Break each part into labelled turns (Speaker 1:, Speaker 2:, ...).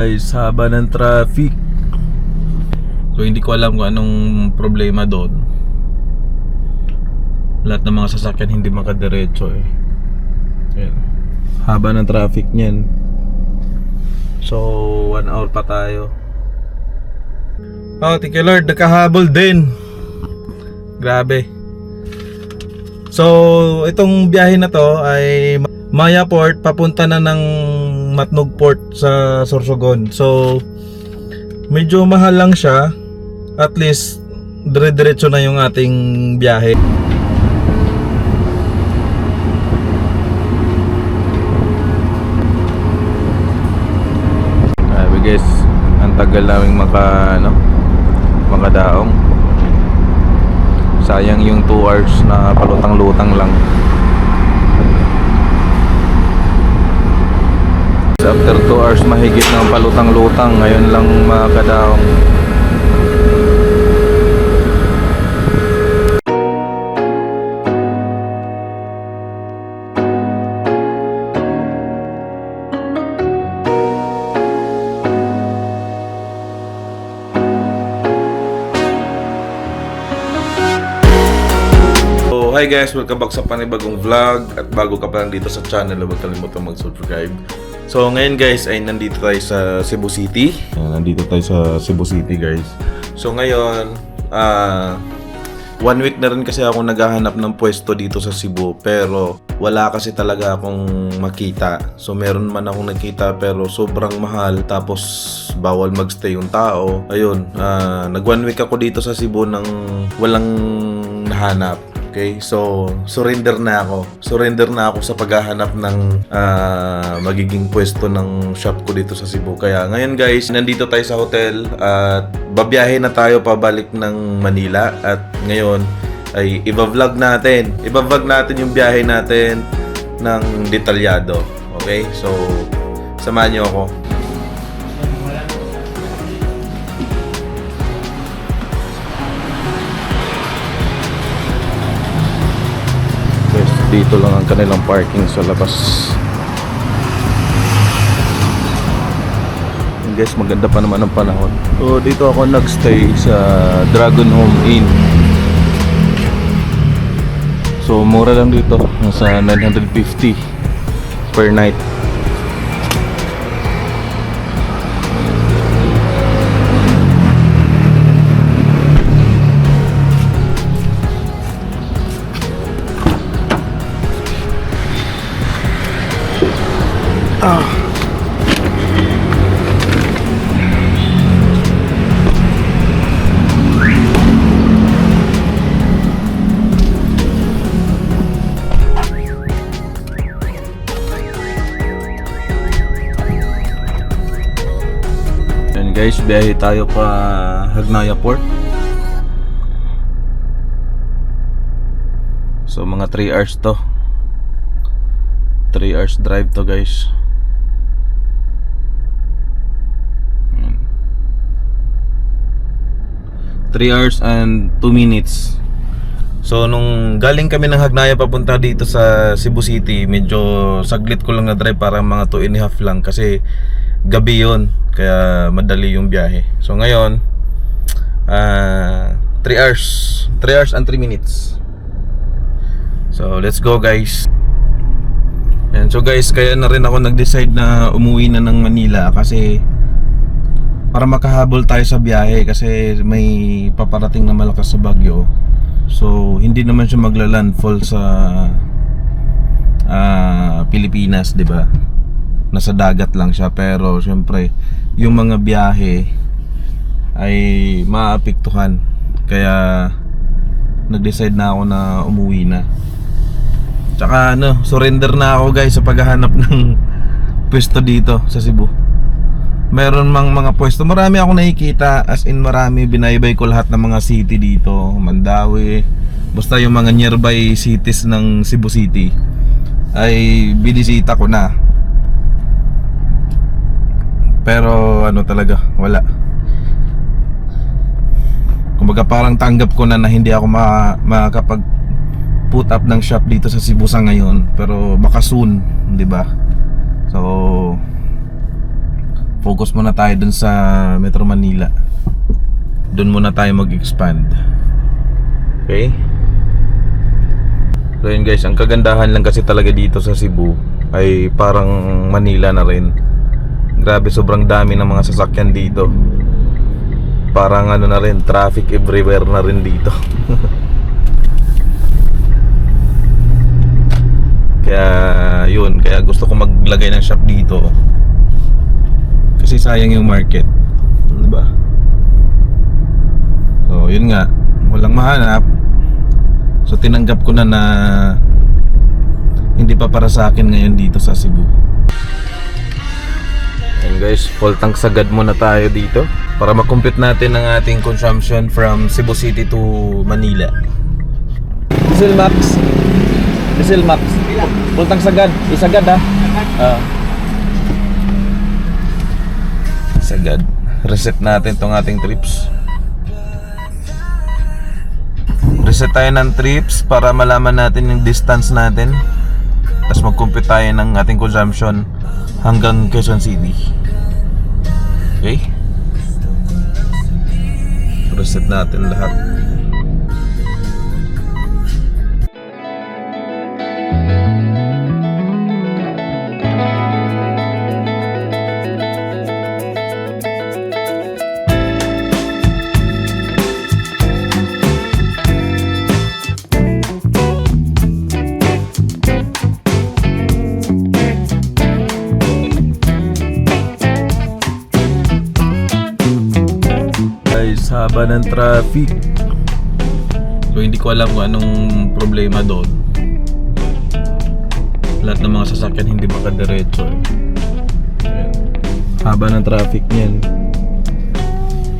Speaker 1: Guys, haba ng traffic. So hindi ko alam kung anong problema doon. Lahat ng mga sasakyan hindi makadiretso eh. Ayan. Haba ng traffic niyan. So 1 hour pa tayo. Oh, thank you Lord, nakahabol din. Grabe. So itong biyahe na to ay Maya Port papunta na ng Matnog Port sa Sorsogon. So medyo mahal lang siya. At least dire-diretso na yung ating biyahe. Sabi guys, ang tagal naming makadaong. Sayang yung 2 hours na palutang-lutang lang. After 2 hours mahigit ng palutang-lutang, ngayon lang makadaong. Hi guys, welcome back sa panibagong vlog. At bago ka pa lang dito sa channel, huwag kalimutan mag-subscribe. So ngayon guys ay nandito tayo sa Cebu City. Nandito tayo sa Cebu City guys. So ngayon 1 week na rin kasi ako naghahanap ng pwesto dito sa Cebu. Pero wala kasi talaga akong makita. So meron man akong nakita pero sobrang mahal. Tapos bawal magstay yung tao. Ayun, nag 1 week ako dito sa Cebu nang walang nahanap. Okay, so surrender na ako sa paghahanap ng magiging pwesto ng shop ko dito sa Cebu. Kaya ngayon guys, nandito tayo sa hotel at babiyahe na tayo pabalik ng Manila. At ngayon ay iba-vlog natin yung biyahe natin ng detalyado. Okay, so samahan niyo ako. Dito lang ang kanilang parking sa labas. And guys, maganda pa naman ang panahon. So dito ako nagstay sa Dragon Home Inn. So mura lang dito, nasa 950 per night. And guys, biyahe tayo pa Hagnaya Port. So mga 3 hours to. 3 hours drive to guys. 3 hours and 2 minutes. So nung galing kami ng Hagnaya papunta dito sa Cebu City, medyo saglit ko lang na drive, parang mga 2.5 lang kasi gabi yon, kaya madali yung biyahe. So ngayon 3 hours and 3 minutes. So let's go guys. And so guys, kaya na rin ako nag-decide na umuwi na ng Manila kasi para makahabol tayo sa biyahe kasi may paparating na malakas sa bagyo. So hindi naman siya magla-landfall sa Pilipinas, 'di ba? Nasa dagat lang siya, pero syempre yung mga biyahe ay maapektuhan. Kaya nag-decide na ako na umuwi na. Tsaka surrender na ako guys sa paghahanap ng pwesto dito sa Cebu. Meron mang mga pwesto, marami ako nakikita, as in marami, binaybay ko lahat ng mga city dito, Mandawi, basta yung mga nearby cities ng Cebu City ay binisita ko na. Pero talaga, wala. Kumbaga parang tanggap ko na hindi ako makakapag put up ng shop dito sa Cebu sa ngayon, pero baka soon, 'di ba? So focus muna tayo dun sa Metro Manila. Dun muna tayo mag-expand. Okay? So yun guys, ang kagandahan lang kasi talaga dito sa Cebu ay parang Manila na rin. Grabe, sobrang dami ng mga sasakyan dito. Parang ano na rin, traffic everywhere na rin dito. Kaya yun, kaya gusto ko maglagay ng shop dito. Kasi sayang yung market, diba? So yun nga, walang mahanap. So tinanggap ko na hindi pa para sa akin ngayon dito sa Cebu. And guys, full tank sagad muna tayo dito para makompute natin ang ating consumption from Cebu City to Manila. Diesel max. Full tank sagad. Isagad ha. Sagad. Reset natin tong ating trips. Reset tayo ng trips para malaman natin yung distance natin. Tapos mag-compute tayo ng ating consumption hanggang Quezon City. Okay? Reset natin lahat. Haba ng traffic. So hindi ko alam kung anong problema doon. Lahat ng mga sasakyan hindi makadiretso eh. Ayan. Haba ng traffic niyan.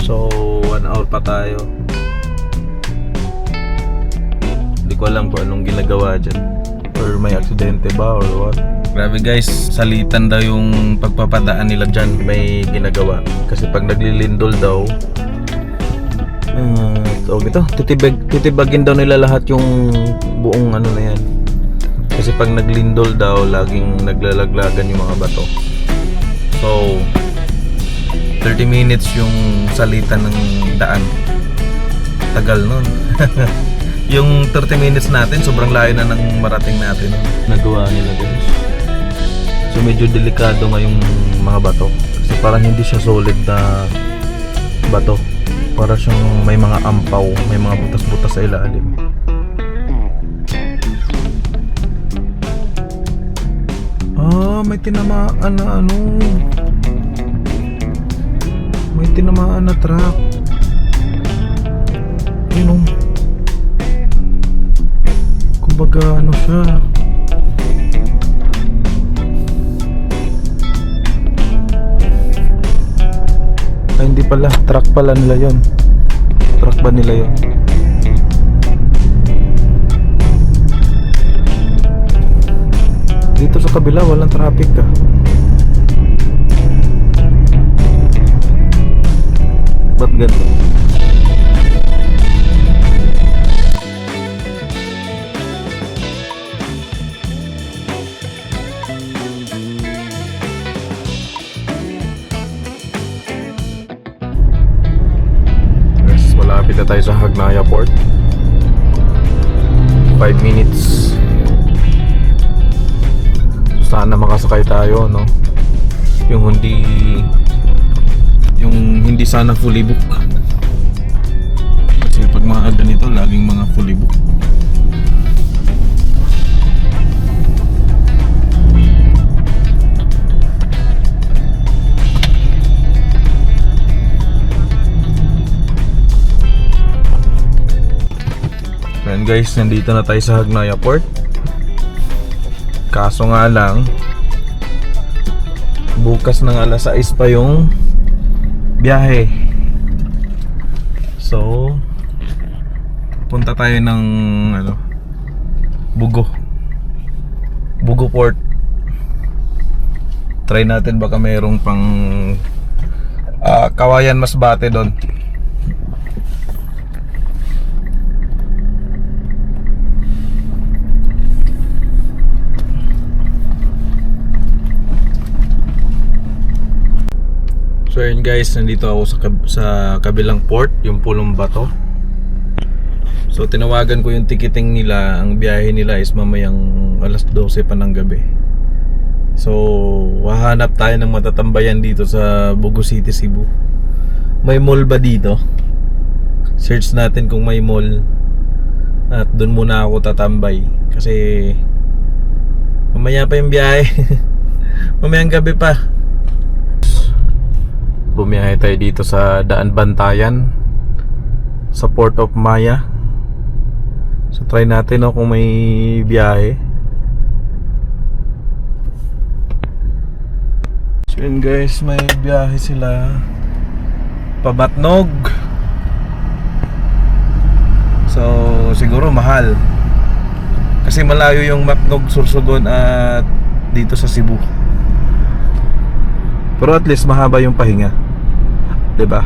Speaker 1: So 1 hour pa tayo. Hindi ko alam kung anong ginagawa dyan. Or may aksidente ba or what. Grabe guys, salitan daw yung pagpapadaan nila dyan. May ginagawa. Kasi pag naglilindol daw, titibagin daw nila lahat yung buong ano na yan. Kasi pag naglindol daw, laging naglalaglagan yung mga bato. So 30 minutes yung salitan ng daan. Tagal nun. Yung 30 minutes natin, sobrang layo na ng marating natin. Nagawa nila guys. So medyo delikado nga yung mga bato. Kasi parang hindi siya solid na bato. Para siyang may mga ampaw, may mga butas-butas sa ilalim. May tinamaan na ano. May tinamaan na truck. Yun o. Kumbaga ano siya. Ay, hindi pala, truck pala nila yon. Truck ba nila yon? Dito sa kabila walang traffic ka. Ba't ganito? Malapit na tayo sa Hagnaya Port. 5 minutes. Sana makasakay tayo, no? Yung hindi sana fully book. Kasi pag mga ganito, laging mga fully book. Ayan guys, nandito na tayo sa Hagnaya Port. Kaso nga lang, bukas ng alas 6 pa yung biyahe. So punta tayo ng Bugo Port. Try natin baka mayroong pang Kawayan Masbate doon. So yun guys, nandito ako sa kabilang port, yung Pulong Bato. So tinawagan ko yung ticketing nila, ang biyahe nila is mamayang alas 12 pa ng gabi. So hahanap tayo ng matatambayan dito sa Bogo City, Cebu. May mall ba dito? Search natin kung may mall. At doon muna ako tatambay kasi mamaya pa yung biyahe. Mamayang gabi pa. Bumiyahe tayo dito sa Daan Bantayan, sa Port of Maya. So try natin kung may biyahe. So yun guys, may biyahe sila pabatnog. So siguro mahal kasi malayo yung Matnog, Sorsogon at dito sa Cebu. Pero at least mahaba yung pahinga, 'di ba?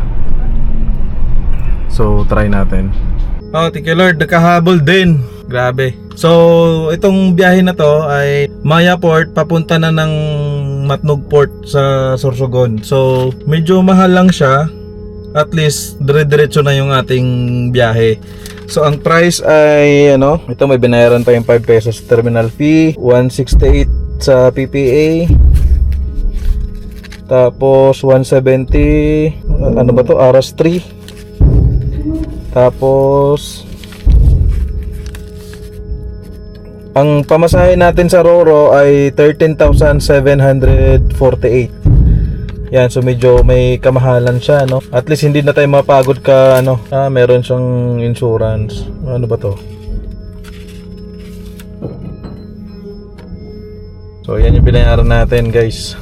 Speaker 1: So try natin. Oh, thank you Lord, nakahabol din. Grabe. So itong biyahe na to ay Maya Port papunta na ng Matnog Port sa Sorsogon. So medyo mahal lang siya. At least dire-diretso na yung ating biyahe. So ang price ay ito may binayaran pa yung 5 pesos terminal fee, 168 sa PPA. Tapos 170 ano ba to? Aras 3. Tapos ang pamasahe natin sa Roro ay 13,748. Yan, so medyo may kamahalan siya, no? At least hindi na tayo mapagod ka, meron siyang insurance. Ano ba to? So yan yung binayaran natin, guys.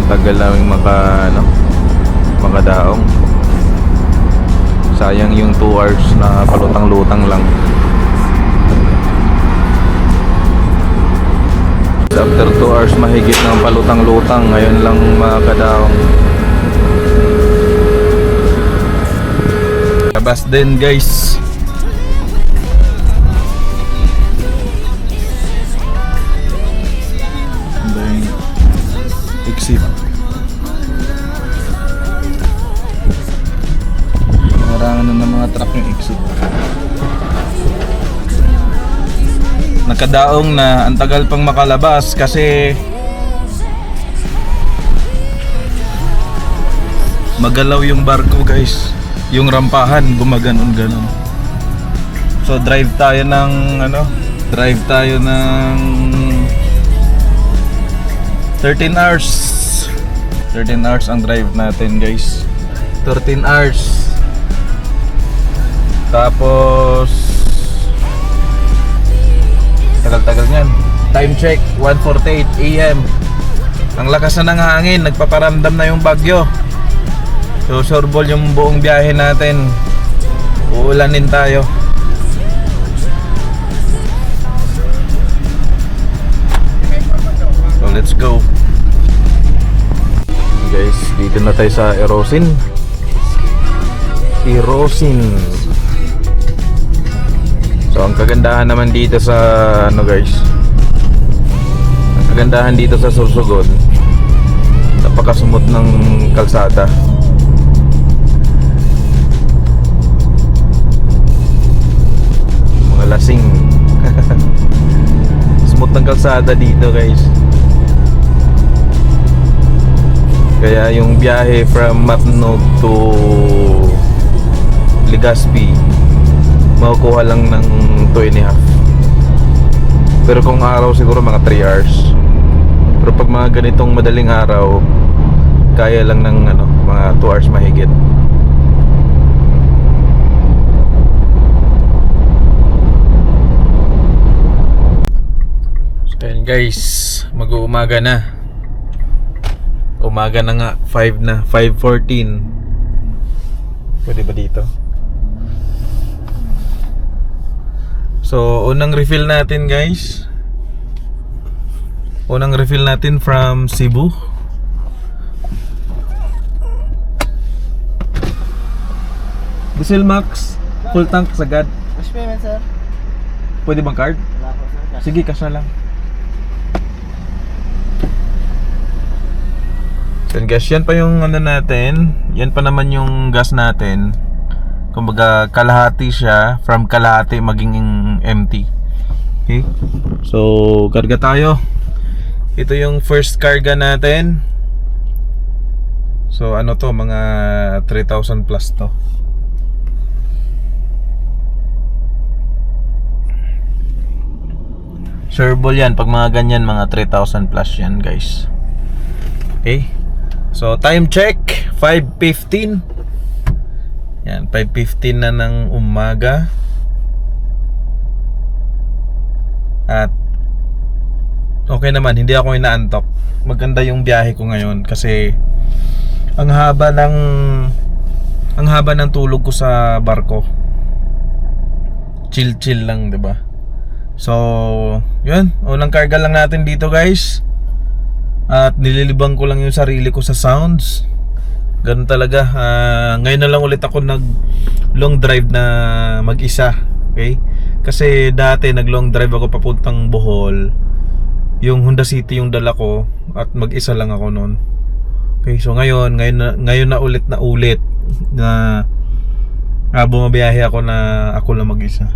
Speaker 1: Tagal naming makadaong. Sayang yung 2 hours na palutang-lutang lang. After 2 hours mahigit ng palutang-lutang, ngayon lang makadaong. Labas din guys. Exit. Marangan na ng mga truck yung exit. Nakadaong na, ang tagal pang makalabas kasi magalaw yung barko guys. Yung rampahan gumaganon-ganon. So drive tayo ng 13 hours. 13 hours ang drive natin guys. 13 hours. Tapos tagal-tagal niyan. Time check 1:48 AM. Ang lakas na ng hangin, nagpaparamdam na yung bagyo. So sureball yung buong biyahe natin. Uulanin tayo. So let's go. Guys, dito na tayo sa Erosin. So ang kagandahan naman dito sa guys, ang kagandahan dito sa Sorsogon, napakasumot ng kalsada. Mga lasing. Smooth ng kalsada dito guys. Kaya yung biyahe from Matnog to Legazpi makukuha lang ng 2.5. Pero kung araw siguro mga 3 hours. Pero Pero pag mga ganitong madaling araw, kaya lang ng mga 2 hours mahigit. So yun guys, mag-uumaga na. Umaga na nga, 5 na, 5:14. Pwede ba dito? So, unang refill natin guys. Unang refill natin from Cebu. Diesel Max, full tank sagad.
Speaker 2: Cash payment, sir?
Speaker 1: Pwede bang card?
Speaker 2: Wala po, sir. Cash.
Speaker 1: Sige, cash na lang. So yun guys, yan pa yung natin. Yan pa naman yung gas natin. Kumbaga kalahati siya. From kalahati maging empty. Okay. So karga tayo. Ito yung first karga natin. So ano to, mga 3,000 plus to. Sureball yan. Pag mga ganyan, mga 3,000 plus yan guys. Okay. So time check 5:15. Yan, 5:15 na ng umaga. At okay naman, hindi ako inaantok. Maganda yung biyahe ko ngayon kasi ang haba ng tulog ko sa barko. Chill lang, 'di ba? So, yun, unang karga lang natin dito, guys. At nililibang ko lang yung sarili ko sa sounds. Ganun talaga. Ngayon na lang ulit ako nag long drive na mag-isa. Okay? Kasi dati nag long drive ako papuntang Bohol. Yung Honda City yung dala ko at mag-isa lang ako noon. Okay, so ngayon na ulit na bumabiyahe ako lang mag-isa.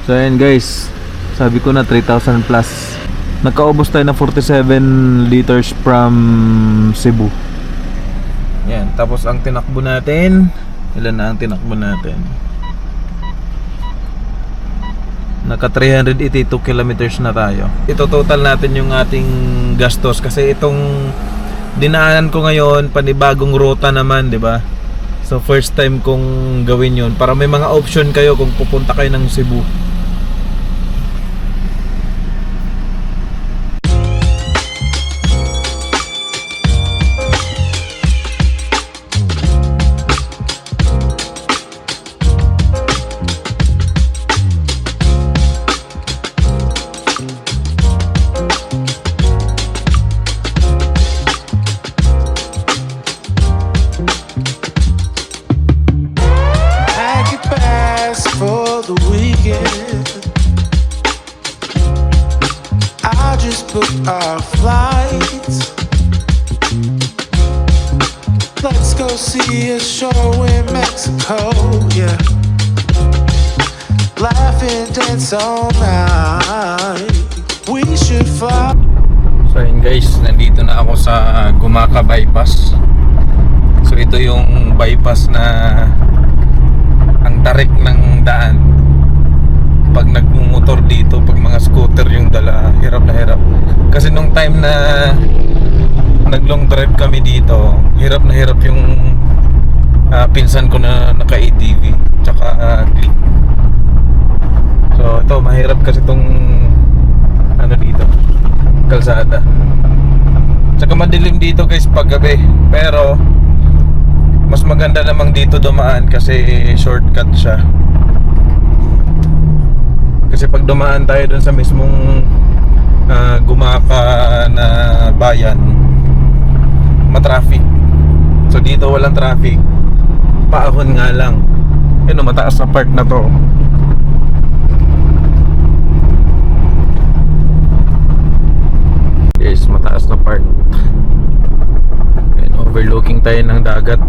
Speaker 1: So ayan guys, sabi ko na 3,000 plus. Nagkaubos tayo na 47 liters from Cebu. Yan, tapos ang tinakbo natin, ilan na ang tinakbo natin? Naka 382 kilometers na tayo. Ito total natin yung ating gastos kasi itong dinaanan ko ngayon panibagong ruta naman, 'di ba? So first time kong gawin 'yon para may mga option kayo kung pupunta kayo ng Cebu.
Speaker 3: Book our flights. Let's go see a show in Mexico, yeah. Laugh and dance all night. We should fly.
Speaker 1: So yun guys, nandito na ako sa Gumaca Bypass. So ito yung bypass na ang tarik ng daan. Pag nagmumotor dito, pag mga scooter yung dala, hirap na hirap. Kasi nung time na nag long drive kami dito, hirap na hirap yung pinsan ko na naka ATV tsaka click. So ito, mahirap kasi itong dito, kalsada. Tsaka madilim dito guys pag gabi. Pero mas maganda namang dito dumaan kasi shortcut siya. Kasi pag dumaan tayo dun sa mismong Gumaca na bayan, matraffic. So dito walang traffic, paahon nga lang. Yun, mataas na part na to. Yes, mataas na part. And overlooking tayo ng dagat.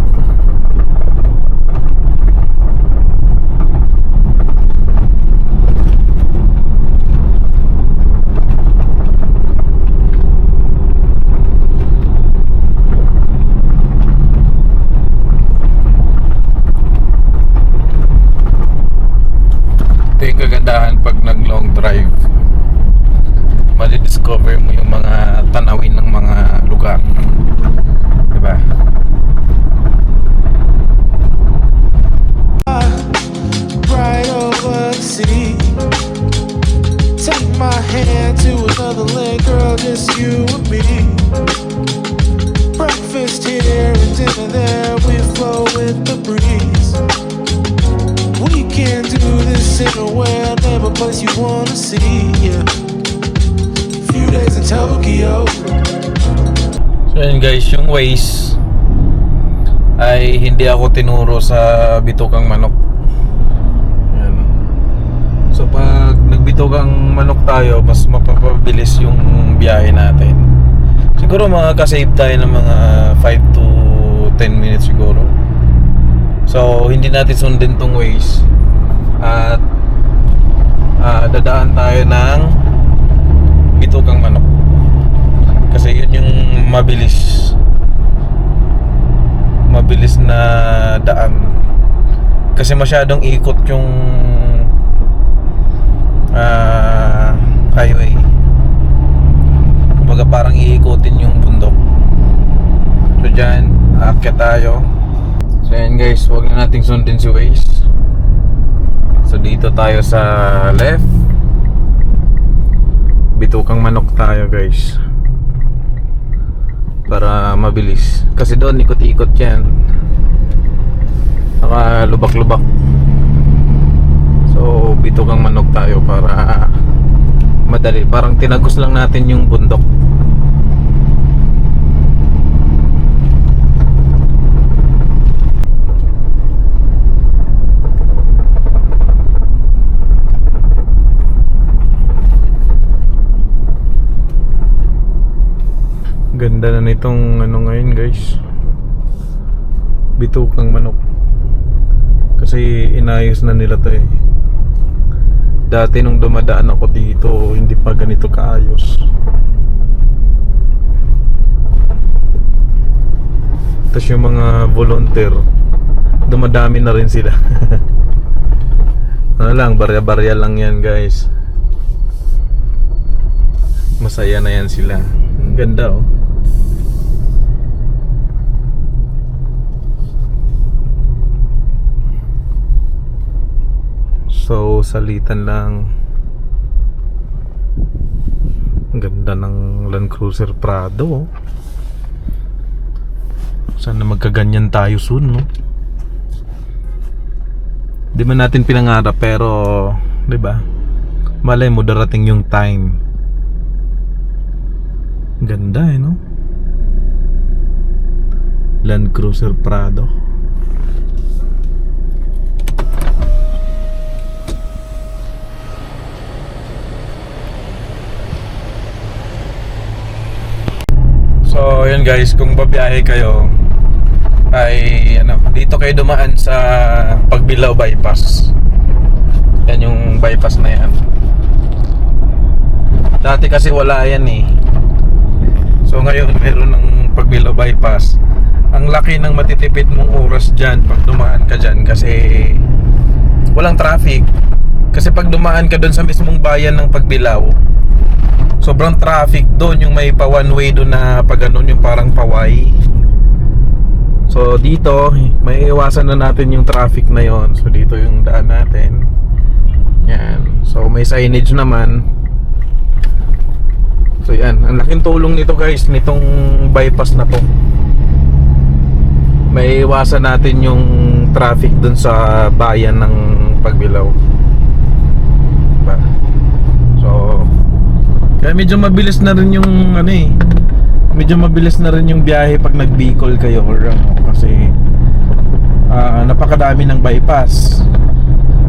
Speaker 1: Ito yung kagandahan pag nag long drive. Mali-discover mo yung mga
Speaker 3: place in the world, never place you wanna see. Yeah. Few days in Tokyo.
Speaker 1: So yun guys, yung Waze ay hindi ako tinuro sa bitukang manok. Yan. So pag nagbitukang manok tayo, mas mapapabilis yung biyahe natin. Siguro makaka-save tayo ng mga 5 to 10 minutes siguro. So hindi natin sundin tong Waze. At dadaan tayo ng bitukang manok. Kasi yun yung mabilis na daan. Kasi masyadong ikot yung highway. Kumbaga parang iikutin yung bundok. So dyan, aakyat tayo. So yan guys, huwag na nating sundin si Waze. So dito tayo sa left. Bitukang manok tayo guys, para mabilis. Kasi doon ikot-ikot yan, saka lubak-lubak. So bitukang manok tayo para madali. Parang tinagos lang natin yung bundok. Ganda na nitong ano ngayon guys, bitukang manok. Kasi inayos na nila to eh. Dati nung dumadaan ako dito, hindi pa ganito kaayos. Tapos yung mga volunteer, dumadami na rin sila. Ano lang, barya-barya lang yan guys. Masaya na yan sila. Ang ganda oh. So salitan lang. Ang ganda ng Land Cruiser Prado. Sana magkaganyan tayo soon, no? Di man natin pinangarap, pero 'di ba? Malay mo darating yung time. Ganda eh, no? Land Cruiser Prado. So yun guys, kung babiyahe kayo ay dito kayo dumaan sa Pagbilao Bypass. Yan yung bypass na yan. Dati kasi wala yan eh. So ngayon meron ng Pagbilao Bypass. Ang laki ng matitipid mong oras dyan pag dumaan ka dyan, kasi walang traffic. Kasi pag dumaan ka doon sa mismong bayan ng Pagbilao, sobrang traffic doon, yung may pa one way doon na pag ganun, yung parang paway. So dito may iwasan na natin yung traffic na yon. So dito yung daan natin. Yan. So may signage naman. So yan, ang laking tulong nito guys, nitong bypass na to. May iwasan natin yung traffic doon sa bayan ng Pagbilao. Diba? So kaya medyo mabilis na rin yung medyo mabilis na rin yung biyahe pag nag-Bicol kayo or kasi napakadami ng bypass.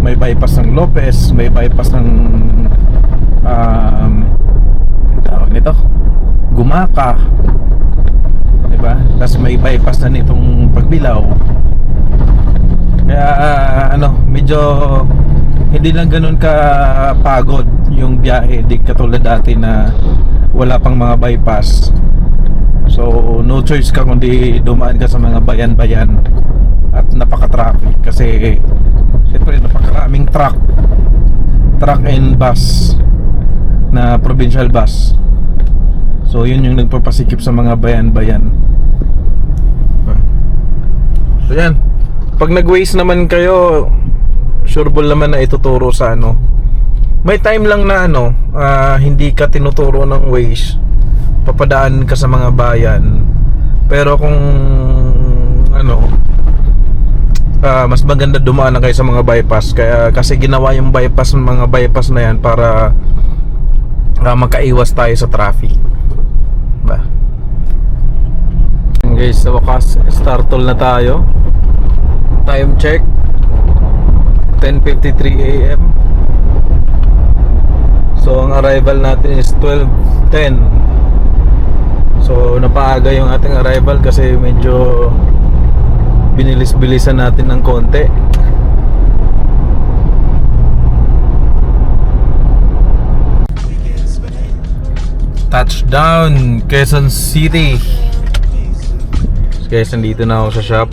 Speaker 1: May bypass ng Lopez, may bypass ng tawag nito, Gumaka, diba? Tapos may bypass na nitong Pagbilao. Kaya medyo hindi lang ganun ka pagod yung biyahe, di katulad dati na wala pang mga bypass. So no choice ka kundi dumaan ka sa mga bayan-bayan at napaka-traffic kasi siyempre napakaraming truck and bus na provincial bus. So yun yung nagpapasikip sa mga bayan-bayan. So yan, pag nag-Waze naman kayo, sureball naman na ituturo sa may time lang na hindi ka tinuturo ng Waze, papadaan ka sa mga bayan. Pero kung mas maganda dumaan na kayo sa mga bypass. Kaya kasi ginawa yung mga bypass na yan para makaiwas tayo sa traffic. Diba? Guys, sa wakas startol na tayo. Time check 10:53 AM. So ang arrival natin is 12:10. So napaaga yung ating arrival kasi medyo binilis-bilisan natin ng konti. Touchdown Quezon City. So guys, nandito na ako sa shop.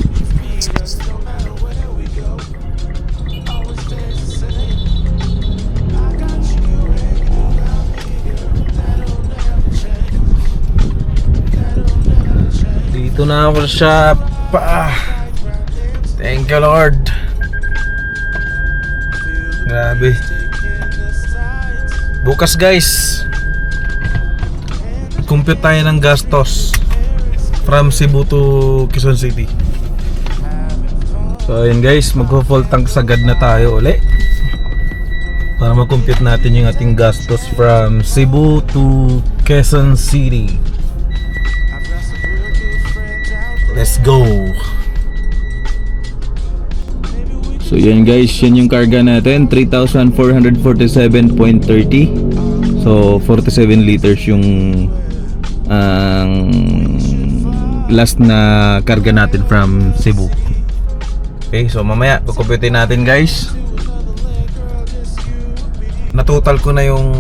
Speaker 1: Dito na ako sa shop. Thank you Lord. Grabe. Bukas guys, compute tayo ng gastos from Cebu to Quezon City. So ayun guys, mag-full tank sagad na tayo uli para mag-compute natin yung ating gastos from Cebu to Quezon City. Let's go. So yan guys, yan yung karga natin, 3,447.30. So 47 liters yung last na karga natin from Cebu. Okay, so mamaya kukumputin natin guys. Natotal ko na yung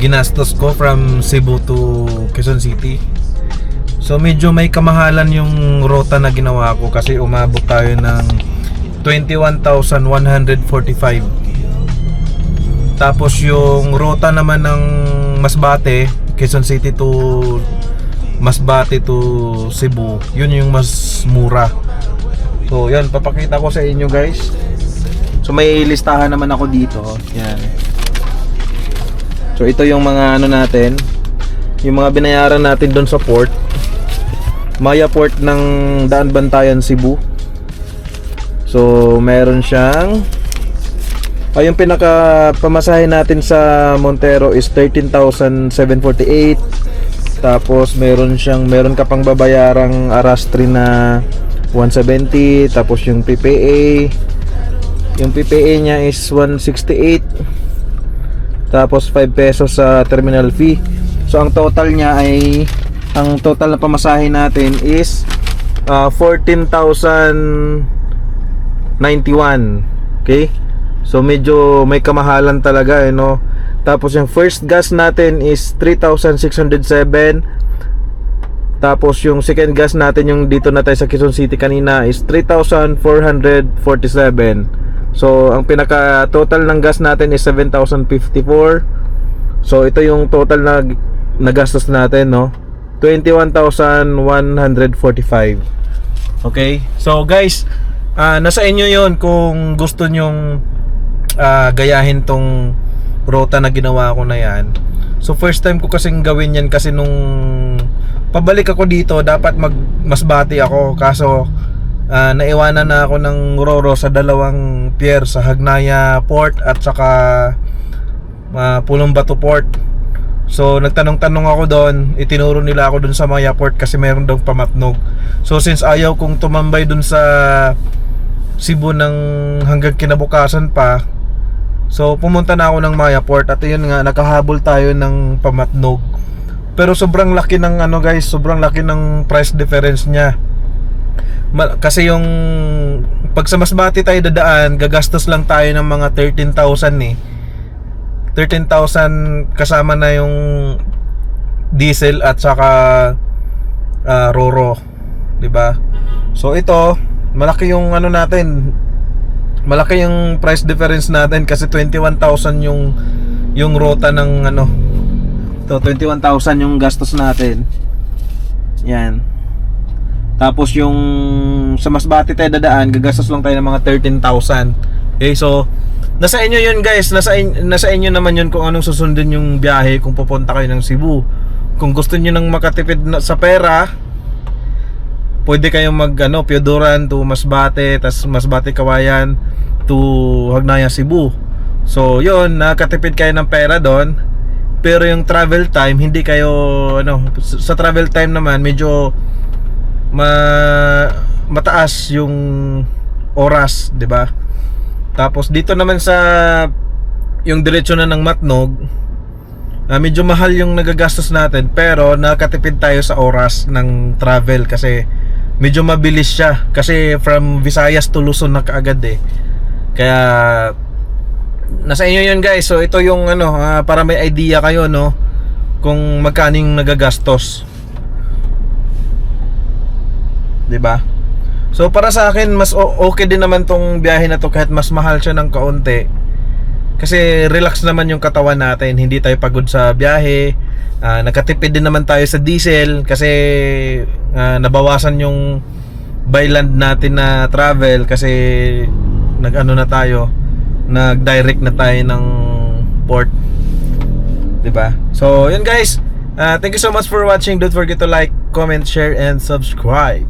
Speaker 1: ginastos ko from Cebu to Quezon City. So medyo may kamahalan yung rota na ginawa ko kasi umabot tayo ng 21,145. Tapos yung rota naman ng Masbate, Quezon City to Masbate to Cebu, yun yung mas mura. So yan, papakita ko sa inyo guys. So may listahan naman ako dito. Yan. So ito yung mga ano natin, yung mga binayaran natin doon sa port. Maya Port ng Daan Bantayan, Cebu. So meron siyang yung pinaka pamasahe natin sa Montero is 13,748. Tapos meron ka pang babayarang arastre na 170. Tapos yung PPA niya is 168. Tapos 5 pesos sa terminal fee. So ang total na pamasahe natin is 14,091. Okay? So medyo may kamahalan talaga no. Tapos yung first gas natin is 3,607. Tapos yung second gas natin, yung dito na tayo sa Quezon City kanina, is 3,447. So ang pinaka total ng gas natin is 7,054. So ito yung total na nagastos natin no, 21,145. Okay? So guys, nasa inyo yon kung gusto nyong gayahin tong rota na ginawa ko na yan. So first time ko kasing gawin yan kasi nung pabalik ako dito, dapat Masbate ako. Kaso naiwanan na ako ng Roro sa dalawang pier, sa Hagnaya Port at saka Pulong Batu Port. So nagtanong-tanong ako doon, itinuro nila ako doon sa Maya Port kasi meron daw pamatnog. So since ayaw kong tumambay doon sa Cebu ng hanggang kinabukasan pa, so pumunta na ako ng Maya Port at yun nga, nakahabol tayo ng pamatnog. Pero sobrang laki ng guys, sobrang laki ng price difference niya. Kasi yung pag sa Masbate tayo dadaan, gagastos lang tayo ng mga 13,000 eh. 13,000 kasama na yung diesel at saka Roro, 'di ba? So ito, malaki yung natin. Malaki yung price difference natin kasi 21,000 yung rota ng ito 21,000 yung gastos natin. Yan. Tapos yung sa Masbate tayo dadaan, gagastos lang tayo ng mga 13,000. Okay, so nasa inyo yun guys, nasa inyo naman yun kung anong susundin yung biyahe kung pupunta kayo ng Cebu. Kung gusto niyo nang makatipid sa pera,
Speaker 2: pwede kayong mag Pioduran to Masbate, tas Masbate Kawayan to Hagnaya Cebu. So yun, nakatipid kayo ng pera doon. Pero yung travel time, hindi kayo sa travel time naman medyo mataas yung oras, 'di ba? Tapos dito naman sa yung diretso na ng Matnog, medyo mahal yung nagagastos natin, pero nakatipid tayo sa oras ng travel kasi medyo mabilis siya. Kasi from Visayas to Luzon na kaagad eh. Kaya nasa inyo yun guys. So ito yung para may idea kayo kung magkano yung nagagastos, 'di ba? So para sa akin mas okay din naman tong biyahe na to kahit mas mahal siya ng kaunti. Kasi relax naman yung katawan natin, hindi tayo pagod sa biyahe. Nakatipid din naman tayo sa diesel kasi nabawasan yung by land natin na travel kasi nag-direct na tayo ng port, 'di ba? So, yun guys. Thank you so much for watching. Don't forget to like, comment, share and subscribe.